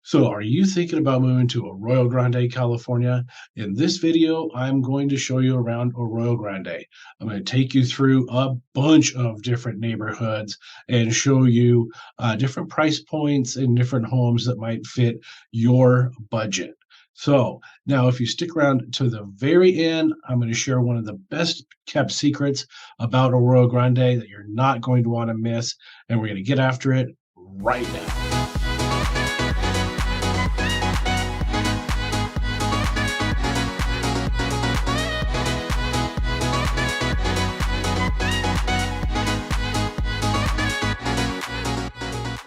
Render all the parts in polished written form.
So, are you thinking about moving to Arroyo Grande, California? In this video, I'm going to show you around Arroyo Grande. I'm going to take you through a bunch of different neighborhoods and show you different price points and different homes that might fit your budget. So, now if you stick around to the very end, I'm going to share one of the best kept secrets about Arroyo Grande that you're not going to want to miss. And we're going to get after it right now.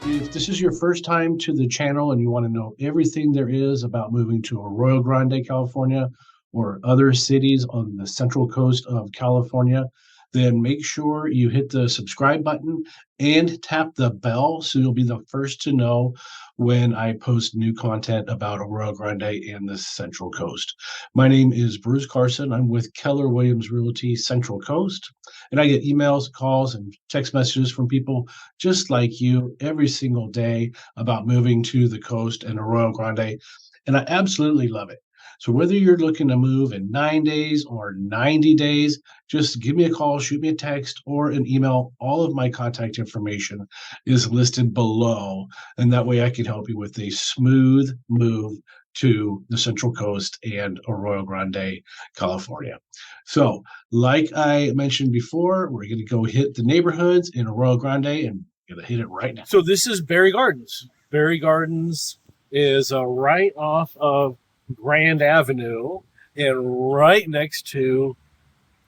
If this is your first time to the channel and you want to know everything there is about moving to Arroyo Grande, California, or other cities on the central coast of California, then make sure you hit the subscribe button and tap the bell so you'll be the first to know when I post new content about Arroyo Grande and the Central Coast. My name is Bruce Carson. I'm with Keller Williams Realty Central Coast, and I get emails, calls, and text messages from people just like you every single day about moving to the coast and Arroyo Grande, and I absolutely love it. So whether you're looking to move in 9 days or 90 days, just give me a call, shoot me a text, or an email. All of my contact information is listed below, and that way I can help you with a smooth move to the Central Coast and Arroyo Grande, California. So, like I mentioned before, we're going to go hit the neighborhoods in Arroyo Grande, and we're going to hit it right now. So this is Berry Gardens. Berry Gardens is right off of Grand Avenue and right next to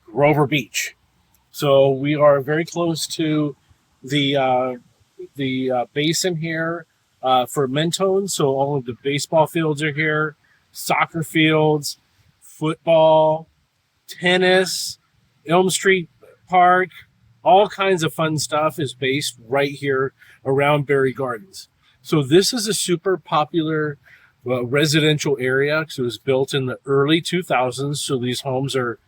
Grover Beach. So we are very close to the basin here for Mentone. So all of the baseball fields are here, soccer fields, football, tennis, Elm Street Park, all kinds of fun stuff is based right here around Berry Gardens. So this is a super popular residential area because it was built in the early 2000s. So these homes are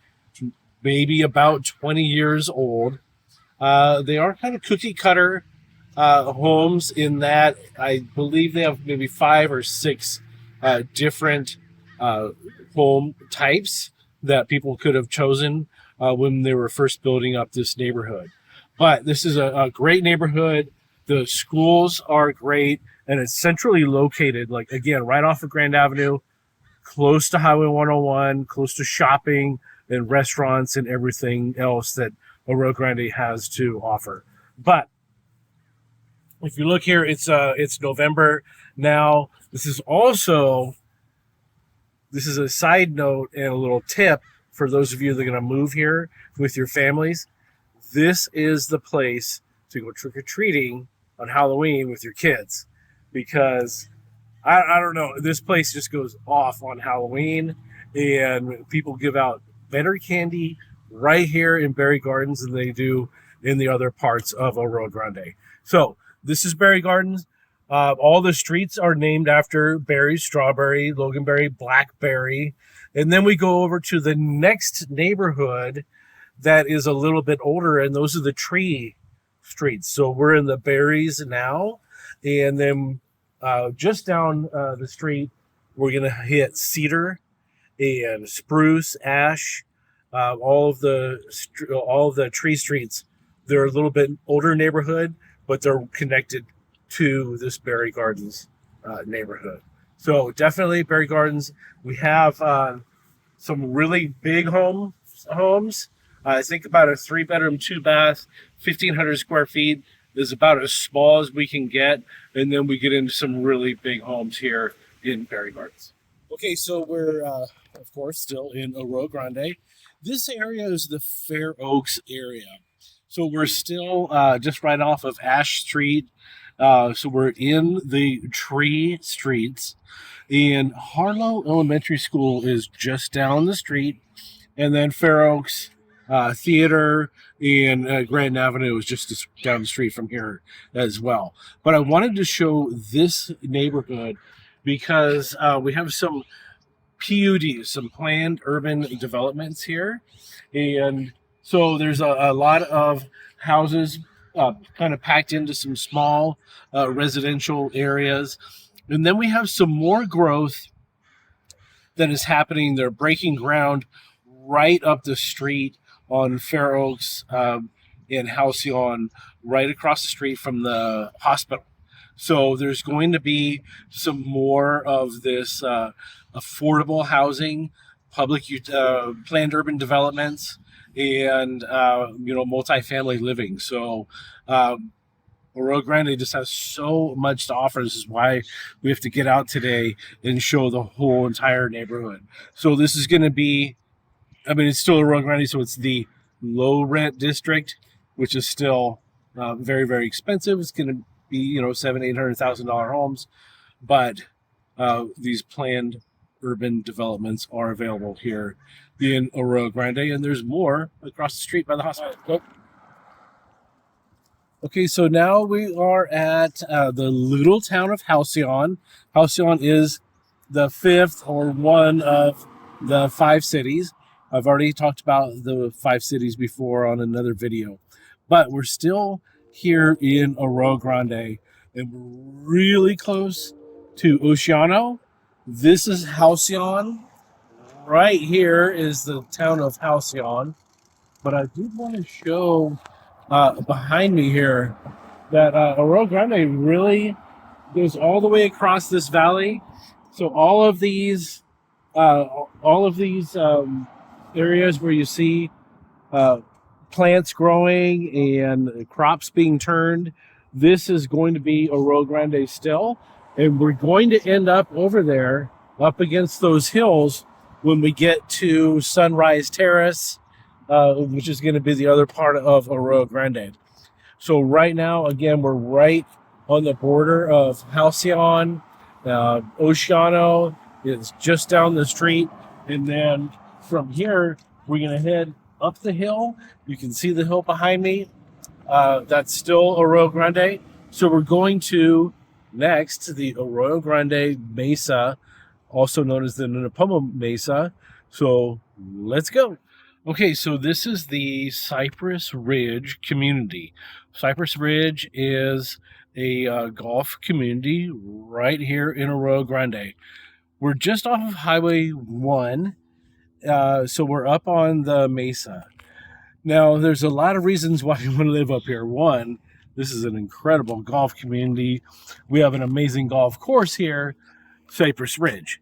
maybe about 20 years old. They are kind of cookie cutter homes in that I believe they have maybe 5 or 6 different home types that people could have chosen when they were first building up this neighborhood. But this is a great neighborhood. The schools are great, and it's centrally located, like, again, right off of Grand Avenue, close to Highway 101, close to shopping and restaurants and everything else that Arroyo Grande has to offer. But if you look here, it's November now. This is a side note and a little tip for those of you that are going to move here with your families. This is the place to go trick-or-treating on Halloween with your kids, because I don't know, this place just goes off on Halloween, and people give out better candy right here in Berry Gardens than they do in the other parts of Arroyo Grande. So this is Berry Gardens. All the streets are named after berries: strawberry, loganberry, blackberry. And then we go over to the next neighborhood that is a little bit older, and those are the tree streets. So we're in the berries now, and then just down the street, we're gonna hit cedar and spruce, ash, all of the tree streets. They're a little bit older neighborhood, but they're connected to this Berry Gardens neighborhood. So definitely Berry Gardens. We have some really big homes. I think about a 3-bedroom, 2-bath, 1,500 square feet is about as small as we can get. And then we get into some really big homes here in Berry Gardens. Okay, so we're, of course, still in Arroyo Grande. This area is the Fair Oaks area. So we're still just right off of Ash Street. So we're in the tree streets. And Harlow Elementary School is just down the street. And then Fair Oaks Theater and Grand Avenue is just down the street from here as well. But I wanted to show this neighborhood because we have some PUDs, some planned urban developments here. And so there's a lot of houses kind of packed into some small residential areas. And then we have some more growth that is happening. They're breaking ground right up the street on Fair Oaks in Halcyon, right across the street from the hospital. So there's going to be some more of this affordable housing, public planned urban developments, and multifamily living. So Arroyo Grande just has so much to offer. This is why we have to get out today and show the whole entire neighborhood. So this is going to be, it's still Arroyo Grande, so it's the low rent district, which is still very, very expensive. It's going to be, $700,000-$800,000 homes, but these planned urban developments are available here in Arroyo Grande, and there's more across the street by the hospital. Go. Okay, so now we are at the little town of Halcyon. Halcyon is the fifth or one of the 5 cities. I've already talked about the 5 cities before on another video, but we're still here in Arroyo Grande, and we're really close to Oceano. This is Halcyon. Right here is the town of Halcyon, but I did want to show behind me here that Arroyo Grande really goes all the way across this valley. So all of these areas where you see plants growing and crops being turned, this is going to be Arroyo Grande still, and we're going to end up over there up against those hills when we get to Sunrise Terrace, which is going to be the other part of Arroyo Grande. So right now, again, we're right on the border of Halcyon. Oceano is just down the street. And then from here, we're going to head up the hill. You can see the hill behind me. That's still Arroyo Grande. So we're going to next the Arroyo Grande Mesa, also known as the Nipomo Mesa. So let's go. Okay, so this is the Cypress Ridge community. Cypress Ridge is a golf community right here in Arroyo Grande. We're just off of Highway 1, so we're up on the Mesa. Now, there's a lot of reasons why you want to live up here. One, this is an incredible golf community. We have an amazing golf course here, Cypress Ridge.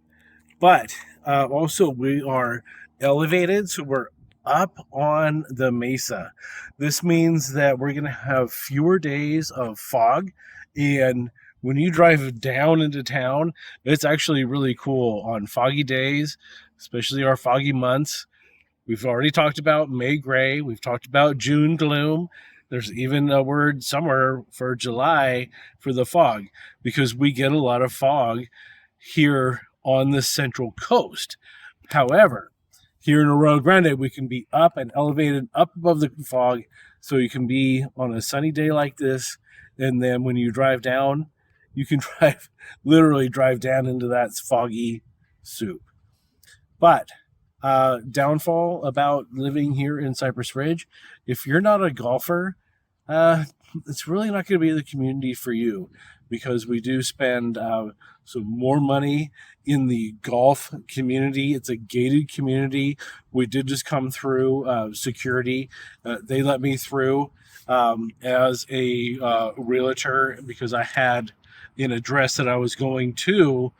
But also we are elevated, so we're up on the Mesa. This means that we're going to have fewer days of fog, and when you drive down into town, it's actually really cool on foggy days, especially our foggy months. We've already talked about May gray. We've talked about June gloom. There's even a word somewhere for July for the fog, because we get a lot of fog here on the Central Coast. However, here in Arroyo Grande, we can be up and elevated up above the fog, so you can be on a sunny day like this, and then when you drive down, you can literally drive down into that foggy soup. But downfall about living here in Cypress Ridge, if you're not a golfer, it's really not going to be the community for you, because we do spend some more money in the golf community. It's a gated community. We did just come through security. They let me through as a realtor, because I had an address that I was going to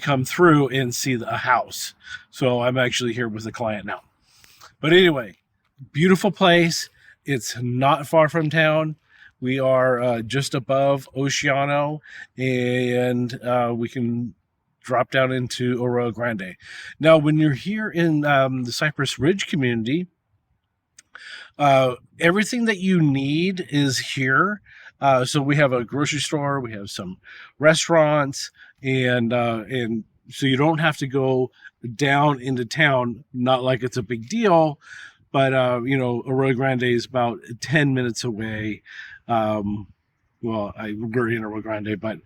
come through and see a house. So I'm actually here with a client now. But anyway, beautiful place. It's not far from town. We are just above Oceano, and we can drop down into Arroyo Grande. Now, when you're here in the Cypress Ridge community, everything that you need is here. So we have a grocery store, we have some restaurants, and so you don't have to go down into town. Not like it's a big deal, but Arroyo Grande is about 10 minutes away. We're in Arroyo Grande, but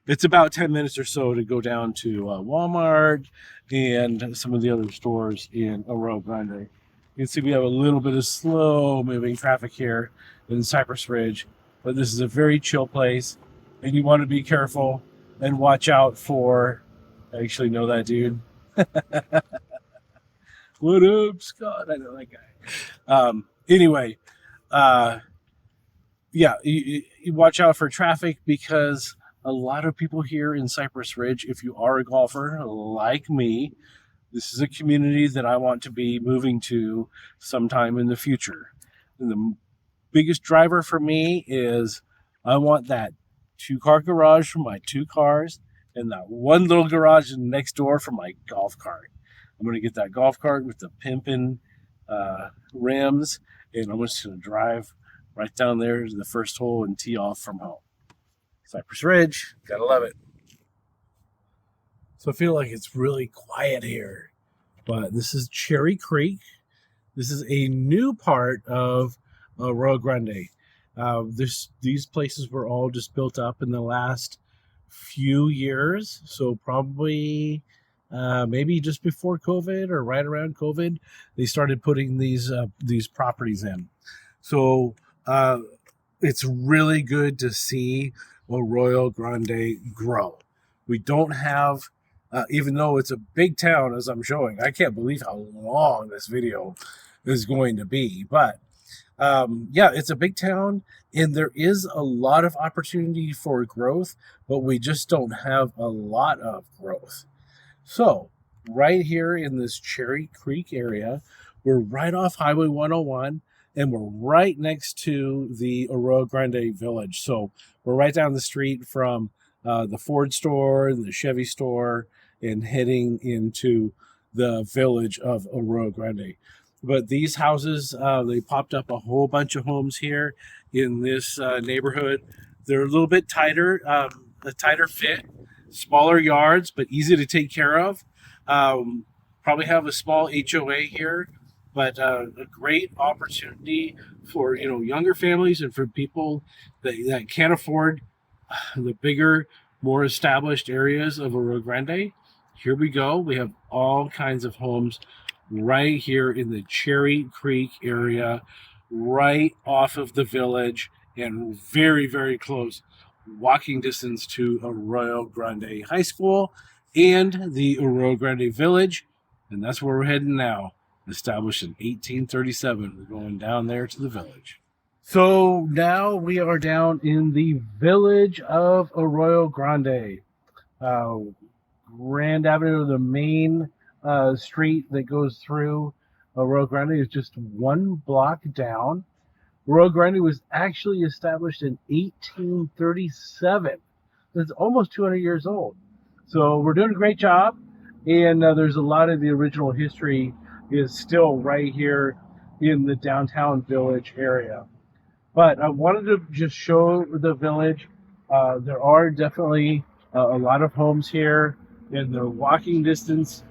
it's about 10 minutes or so to go down to Walmart and some of the other stores in Arroyo Grande. You can see we have a little bit of slow moving traffic here in Cypress Ridge, but this is a very chill place, and you want to be careful and watch out for. I actually know that dude. What up, Scott? I know that guy. Anyway, uh, yeah, you watch out for traffic because a lot of people here in Cypress Ridge, if you are a golfer like me, this is a community that I want to be moving to sometime in the future. And the biggest driver for me is I want that 2-car garage for my 2 cars and that one little garage next door for my golf cart. I'm going to get that golf cart with the pimpin' rims, and I'm just going to drive right down there to the first hole and tee off from home. Cypress Ridge, gotta love it. So I feel like it's really quiet here, but this is Cherry Creek. This is a new part of Arroyo Grande. These places were all just built up in the last few years, so probably maybe just before COVID or right around COVID, they started putting these properties in. So it's really good to see Arroyo Grande grow. We don't have, even though it's a big town, as I'm showing, I can't believe how long this video is going to be. But yeah, it's a big town, and there is a lot of opportunity for growth, but we just don't have a lot of growth. So right here in this Cherry Creek area, we're right off Highway 101, and we're right next to the Arroyo Grande Village. So we're right down the street from the Ford store, the Chevy store, and heading into the village of Arroyo Grande. But these houses, they popped up a whole bunch of homes here in this neighborhood. They're a little bit tighter, a tighter fit, smaller yards, but easy to take care of. Probably have a small HOA here, but a great opportunity for younger families and for people that can't afford the bigger, more established areas of Arroyo Grande. Here we go. We have all kinds of homes right here in the Cherry Creek area, right off of the village, and very, very close walking distance to Arroyo Grande High School and the Arroyo Grande Village. And that's where we're heading now. Established in 1837. We're going down there to the village. So now we are down in the village of Arroyo Grande. Grand Avenue, the main street that goes through Arroyo Grande, is just one block down. Arroyo Grande was actually established in 1837. It's almost 200 years old. So we're doing a great job, and there's a lot of the original history is still right here in the downtown village area. But I wanted to just show the village. There are definitely a lot of homes here, and they're walking distance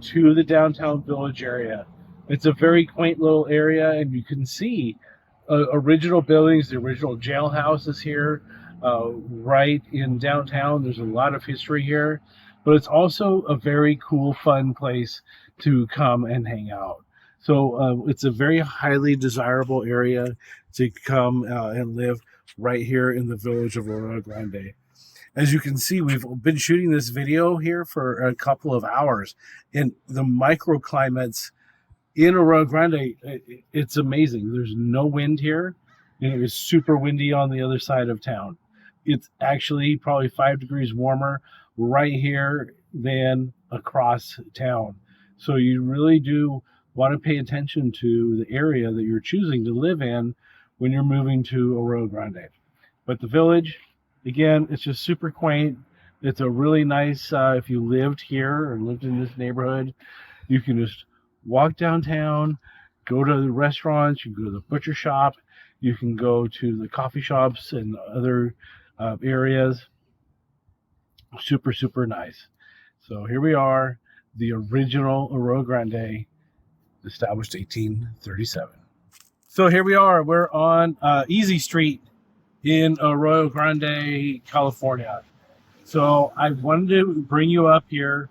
to the downtown village area. It's a very quaint little area, and you can see original buildings. The original jailhouse is here, right in downtown. There's a lot of history here, but it's also a very cool, fun place to come and hang out. So it's a very highly desirable area to come and live right here in the village of Arroyo Grande. As you can see, we've been shooting this video here for a couple of hours, and the microclimates in Arroyo Grande, it's amazing. There's no wind here, and it was super windy on the other side of town. It's actually probably 5 degrees warmer right here than across town. So you really do want to pay attention to the area that you're choosing to live in when you're moving to Arroyo Grande. But the village, again, it's just super quaint. It's a really nice, if you lived here or lived in this neighborhood, you can just walk downtown, go to the restaurants, you can go to the butcher shop, you can go to the coffee shops and other areas. Super, super nice. So here we are, the original Arroyo Grande, established 1837. So here we are. We're on Easy Street in Arroyo Grande, California. So I wanted to bring you up here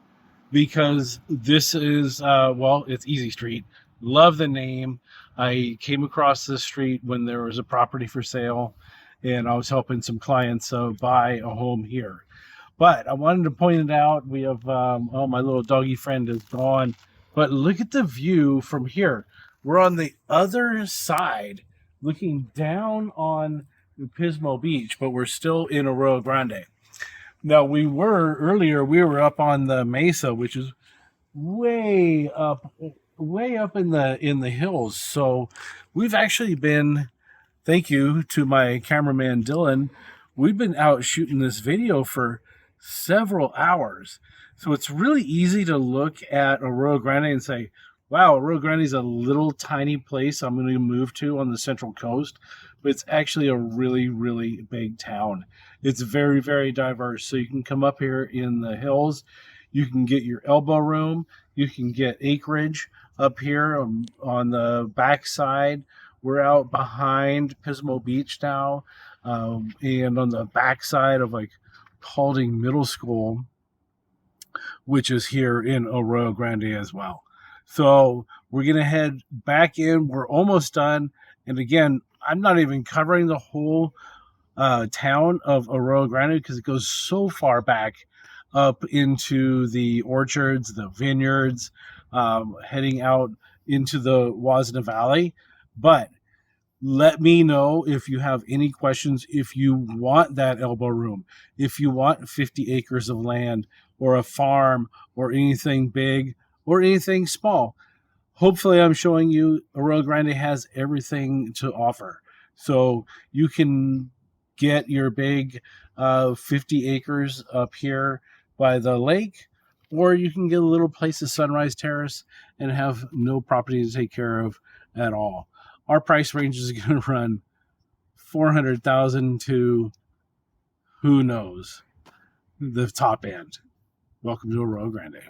because this is, it's Easy Street. Love the name. I came across this street when there was a property for sale, and I was helping some clients buy a home here. But I wanted to point it out. We have, oh, my little doggy friend is gone. But look at the view from here. We're on the other side, looking down on Pismo Beach, but we're still in Arroyo Grande. Now, we were up on the Mesa, which is way up in the hills. So we've actually been, thank you to my cameraman Dylan, we've been out shooting this video for several hours. So it's really easy to look at Arroyo Grande and say, wow, Arroyo Grande is a little tiny place I'm going to move to on the Central Coast, but it's actually a really, really big town. It's very, very diverse. So you can come up here in the hills, you can get your elbow room, you can get acreage up here on the backside. We're out behind Pismo Beach now, and on the backside of like Paulding Middle School, which is here in Arroyo Grande as well. So we're going to head back in. We're almost done. And again, I'm not even covering the whole town of Arroyo Grande because it goes so far back up into the orchards, the vineyards, heading out into the Wazna Valley. But let me know if you have any questions, if you want that elbow room, if you want 50 acres of land or a farm or anything big or anything small. Hopefully I'm showing you Arroyo Grande has everything to offer. So you can get your big 50 acres up here by the lake, or you can get a little place at Sunrise Terrace and have no property to take care of at all. Our price range is going to run $400,000 to who knows, the top end. Welcome to Arroyo Grande.